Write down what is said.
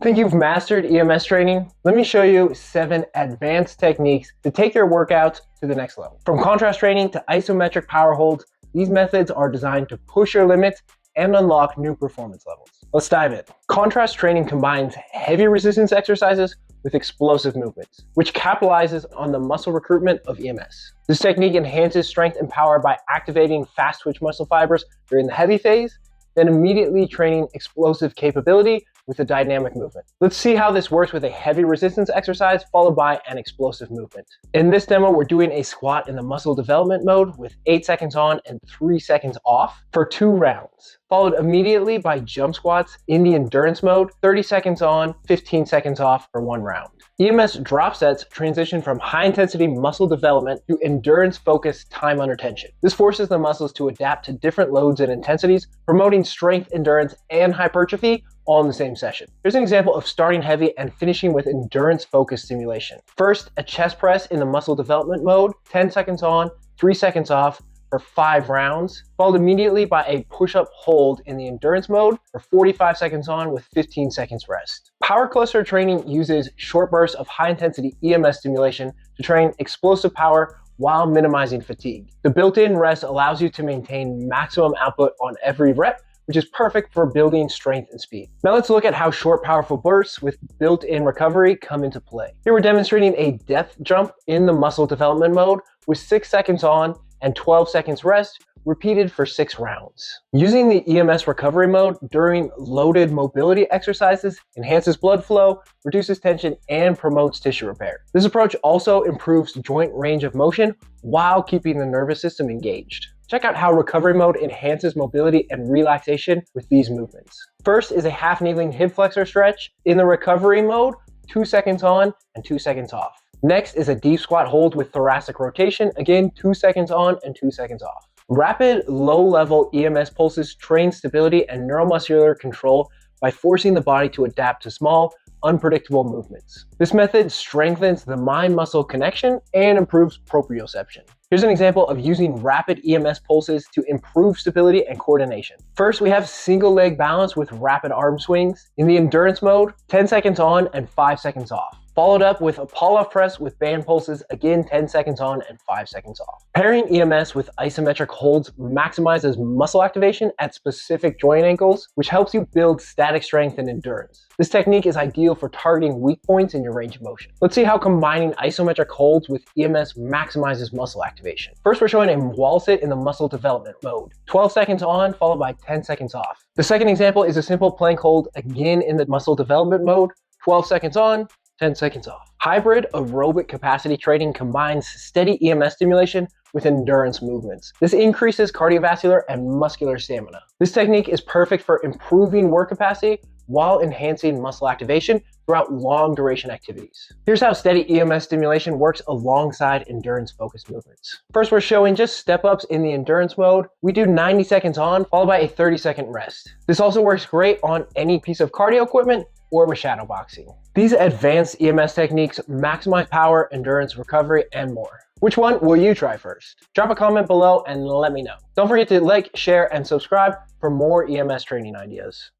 Think you've mastered EMS training? Let me show you 7 advanced techniques to take your workouts to the next level. From contrast training to isometric power holds, these methods are designed to push your limits and unlock new performance levels. Let's dive in. Contrast training combines heavy resistance exercises with explosive movements, which capitalizes on the muscle recruitment of EMS. This technique enhances strength and power by activating fast twitch muscle fibers during the heavy phase, then immediately training explosive capability with a dynamic movement. Let's see how this works with a heavy resistance exercise followed by an explosive movement. In this demo, we're doing a squat in the muscle development mode with 8 seconds on and 3 seconds off for 2 rounds, followed immediately by jump squats in the endurance mode, 30 seconds on, 15 seconds off for 1 round. EMS Drop Sets transition from high-intensity muscle development to endurance-focused time under tension. This forces the muscles to adapt to different loads and intensities, promoting strength, endurance, and hypertrophy all in the same session. Here's an example of starting heavy and finishing with endurance-focused stimulation. First, a chest press in the muscle development mode, 10 seconds on, 3 seconds off, for 5 rounds, followed immediately by a push-up hold in the endurance mode for 45 seconds on with 15 seconds rest. Power cluster training uses short bursts of high-intensity EMS stimulation to train explosive power while minimizing fatigue. The built-in rest allows you to maintain maximum output on every rep, which is perfect for building strength and speed. Now let's look at how short, powerful bursts with built-in recovery come into play. Here we're demonstrating a depth jump in the muscle development mode with 6 seconds on and 12 seconds rest, repeated for 6 rounds. Using the EMS recovery mode during loaded mobility exercises enhances blood flow, reduces tension, and promotes tissue repair. This approach also improves joint range of motion while keeping the nervous system engaged. Check out how recovery mode enhances mobility and relaxation with these movements. First is a half kneeling hip flexor stretch. In the recovery mode, 2 seconds on and 2 seconds off. Next is a deep squat hold with thoracic rotation. Again, 2 seconds on and 2 seconds off. Rapid low-level EMS pulses train stability and neuromuscular control by forcing the body to adapt to small, unpredictable movements. This method strengthens the mind-muscle connection and improves proprioception. Here's an example of using rapid EMS pulses to improve stability and coordination. First, we have single leg balance with rapid arm swings. In the endurance mode, 10 seconds on and 5 seconds off. Followed up with a pull-off press with band pulses, again 10 seconds on and 5 seconds off. Pairing EMS with isometric holds maximizes muscle activation at specific joint angles, which helps you build static strength and endurance. This technique is ideal for targeting weak points in your range of motion. Let's see how combining isometric holds with EMS maximizes muscle activation. First, we're showing a wall sit in the muscle development mode. 12 seconds on, followed by 10 seconds off. The second example is a simple plank hold, again in the muscle development mode. 12 seconds on, 10 seconds off. Hybrid aerobic capacity training combines steady EMS stimulation with endurance movements. This increases cardiovascular and muscular stamina. This technique is perfect for improving work capacity while enhancing muscle activation throughout long duration activities. Here's how steady EMS stimulation works alongside endurance-focused movements. First, we're showing just step-ups in the endurance mode. We do 90 seconds on, followed by a 30-second rest. This also works great on any piece of cardio equipment or with shadow boxing. These advanced EMS techniques maximize power, endurance, recovery, and more. Which one will you try first? Drop a comment below and let me know. Don't forget to like, share, and subscribe for more EMS training ideas.